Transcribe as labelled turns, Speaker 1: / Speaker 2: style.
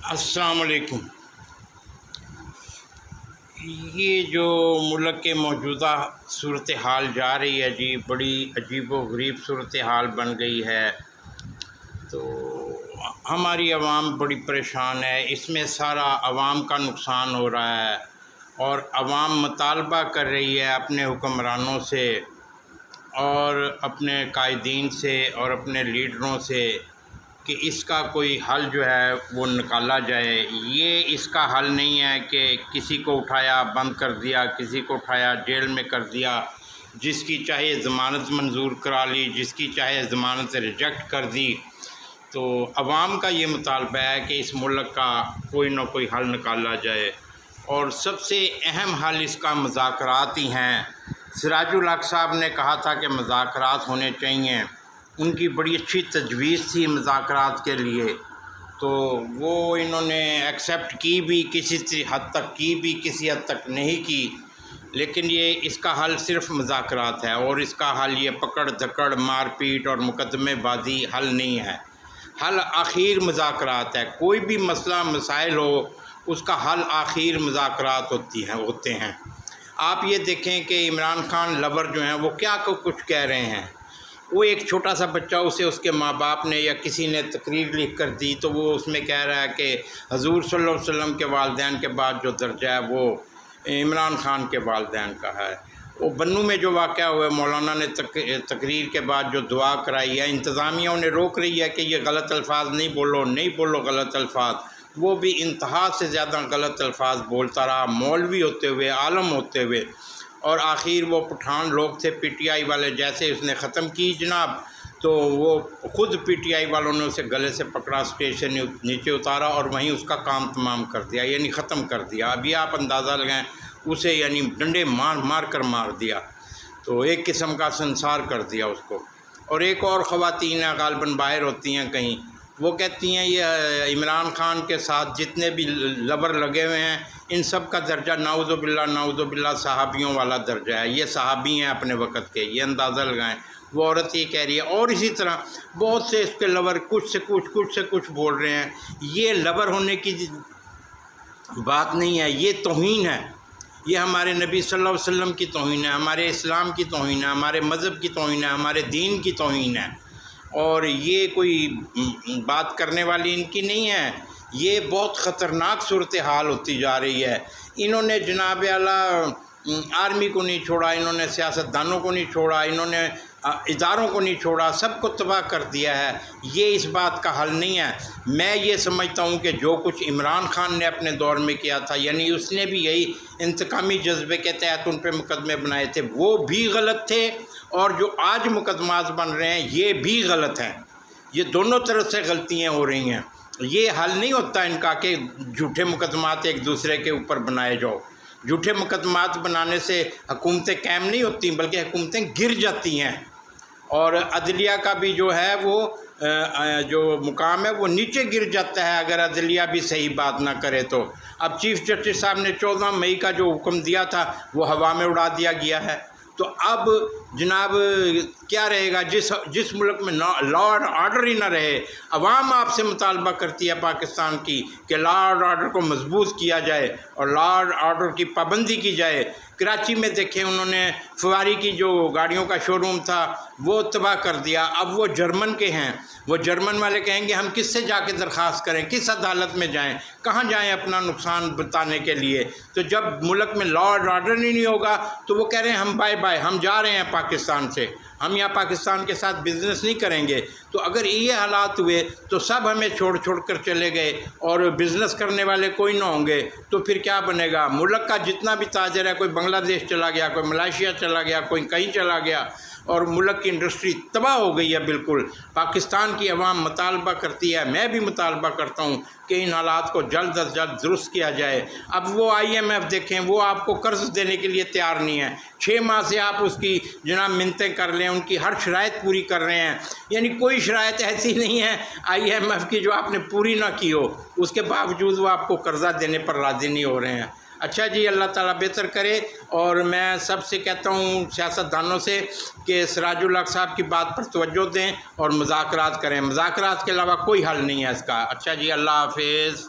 Speaker 1: السلام علیکم۔ یہ جو ملک کے موجودہ صورتحال جا رہی ہے جی، بڑی عجیب و غریب صورتحال بن گئی ہے، تو ہماری عوام بڑی پریشان ہے۔ اس میں سارا عوام کا نقصان ہو رہا ہے، اور عوام مطالبہ کر رہی ہے اپنے حکمرانوں سے اور اپنے قائدین سے اور اپنے لیڈروں سے کہ اس کا کوئی حل جو ہے وہ نکالا جائے۔ یہ اس کا حل نہیں ہے کہ کسی کو اٹھایا بند کر دیا، کسی کو اٹھایا جیل میں کر دیا، جس کی چاہے ضمانت منظور کرا لی، جس کی چاہے ضمانت ریجیکٹ کر دی۔ تو عوام کا یہ مطالبہ ہے کہ اس ملک کا کوئی نہ کوئی حل نکالا جائے، اور سب سے اہم حل اس کا مذاکرات ہی ہیں۔ سراج الحق صاحب نے کہا تھا کہ مذاکرات ہونے چاہیے، ان کی بڑی اچھی تجویز تھی مذاکرات کے لیے، تو وہ انہوں نے ایکسیپٹ کی بھی، کسی حد تک کی بھی، کسی حد تک نہیں کی، لیکن یہ اس کا حل صرف مذاکرات ہے، اور اس کا حل یہ پکڑ دھکڑ مار پیٹ اور مقدمے بازی حل نہیں ہے۔ حل آخر مذاکرات ہے۔ کوئی بھی مسئلہ مسائل ہو، اس کا حل آخر مذاکرات ہوتے ہیں۔ آپ یہ دیکھیں کہ عمران خان لور جو ہیں وہ کیا کچھ کہہ رہے ہیں۔ وہ ایک چھوٹا سا بچہ، اسے اس کے ماں باپ نے یا کسی نے تقریر لکھ کر دی، تو وہ اس میں کہہ رہا ہے کہ حضور صلی اللہ علیہ وسلم کے والدین کے بعد جو درجہ ہے وہ عمران خان کے والدین کا ہے۔ وہ بنوں میں جو واقعہ ہوا ہے، مولانا نے تقریر کے بعد جو دعا کرائی ہے، انتظامیہ انہیں روک رہی ہے کہ یہ غلط الفاظ نہیں بولو غلط الفاظ، وہ بھی انتہا سے زیادہ غلط الفاظ بولتا رہا، مولوی ہوتے ہوئے، عالم ہوتے ہوئے، اور آخر وہ پٹھان لوگ تھے پی ٹی آئی والے، جیسے اس نے ختم کی جناب، تو وہ خود پی ٹی آئی والوں نے اسے گلے سے پکڑا، اسٹیج سے نیچے اتارا اور وہیں اس کا کام تمام کر دیا، یعنی ختم کر دیا۔ ابھی آپ اندازہ لگائیں، اسے یعنی ڈنڈے مار کر مار دیا، تو ایک قسم کا سنسار کر دیا اس کو۔ اور ایک اور خواتین ہیں، غالباً باہر ہوتی ہیں کہیں، وہ کہتی ہیں یہ عمران خان کے ساتھ جتنے بھی لبر لگے ہوئے ہیں، ان سب کا درجہ نعوذ باللہ صحابیوں والا درجہ ہے، یہ صحابی ہیں اپنے وقت کے، یہ اندازہ لگائیں۔ وہ عورت یہ کہہ رہی ہے، اور اسی طرح بہت سے اس کے لور کچھ سے کچھ بول رہے ہیں۔ یہ لور ہونے کی بات نہیں ہے، یہ توہین ہے، یہ ہمارے نبی صلی اللہ علیہ وسلم کی توہین ہے، ہمارے اسلام کی توہین ہے، ہمارے مذہب کی توہین ہے، ہمارے دین کی توہین ہے، اور یہ کوئی بات کرنے والی ان کی نہیں ہے۔ یہ بہت خطرناک صورتحال ہوتی جا رہی ہے۔ انہوں نے جناب اعلیٰ آرمی کو نہیں چھوڑا، انہوں نے سیاستدانوں کو نہیں چھوڑا، انہوں نے اداروں کو نہیں چھوڑا، سب کو تباہ کر دیا ہے۔ یہ اس بات کا حل نہیں ہے۔ میں یہ سمجھتا ہوں کہ جو کچھ عمران خان نے اپنے دور میں کیا تھا، یعنی اس نے بھی یہی انتقامی جذبے کے تحت ان پہ مقدمے بنائے تھے، وہ بھی غلط تھے، اور جو آج مقدمات بن رہے ہیں یہ بھی غلط ہیں۔ یہ دونوں طرف سے غلطیاں ہو رہی ہیں۔ یہ حل نہیں ہوتا ان کا کہ جھوٹے مقدمات ایک دوسرے کے اوپر بنائے جاؤ۔ جھوٹے مقدمات بنانے سے حکومتیں قائم نہیں ہوتی، بلکہ حکومتیں گر جاتی ہیں، اور عدلیہ کا بھی جو ہے وہ جو مقام ہے وہ نیچے گر جاتا ہے اگر عدلیہ بھی صحیح بات نہ کرے تو۔ اب چیف جسٹس صاحب نے 14 مئی کا جو حکم دیا تھا وہ ہوا میں اڑا دیا گیا ہے، تو اب جناب کیا رہے گا؟ جس ملک میں لا اینڈ آرڈر ہی نہ رہے، عوام آپ سے مطالبہ کرتی ہے پاکستان کی کہ لا اینڈ آرڈر کو مضبوط کیا جائے اور لا اینڈ آرڈر کی پابندی کی جائے۔ کراچی میں دیکھیں، انہوں نے فواری کی جو گاڑیوں کا شو روم تھا وہ تباہ کر دیا۔ اب وہ جرمن کے ہیں، وہ جرمن والے کہیں گے ہم کس سے جا کے درخواست کریں، کس عدالت میں جائیں، کہاں جائیں اپنا نقصان بتانے کے لیے؟ تو جب ملک میں لا اینڈ آرڈر ہی نہیں ہوگا تو وہ کہہ رہے ہیں ہم بائے بائے، ہم جا رہے ہیں پاکستان سے، ہم یہاں پاکستان کے ساتھ بزنس نہیں کریں گے۔ تو اگر یہ حالات ہوئے تو سب ہمیں چھوڑ کر چلے گئے اور بزنس کرنے والے کوئی نہ ہوں گے، تو پھر کیا بنے گا؟ ملک کا جتنا بھی تاجر ہے، کوئی بنگلہ دیش چلا گیا، کوئی ملائیشیا چلا گیا، کوئی کہیں چلا گیا، اور ملک کی انڈسٹری تباہ ہو گئی ہے بالکل۔ پاکستان کی عوام مطالبہ کرتی ہے، میں بھی مطالبہ کرتا ہوں کہ ان حالات کو جلد از جلد درست کیا جائے۔ اب وہ آئی ایم ایف دیکھیں، وہ آپ کو قرض دینے کے لیے تیار نہیں ہے، 6 ماہ سے آپ اس کی جناب منتیں کر لیں، ان کی ہر شرائط پوری کر رہے ہیں، یعنی کوئی شرائط ایسی نہیں ہے آئی ایم ایف کی جو آپ نے پوری نہ کی ہو، اس کے باوجود وہ آپ کو قرضہ دینے پر راضی نہیں ہو رہے ہیں۔ اچھا جی، اللہ تعالیٰ بہتر کرے، اور میں سب سے کہتا ہوں سیاستدانوں سے کہ سراج الحق صاحب کی بات پر توجہ دیں اور مذاکرات کریں، مذاکرات کے علاوہ کوئی حل نہیں ہے اس کا۔ اچھا جی، اللہ حافظ۔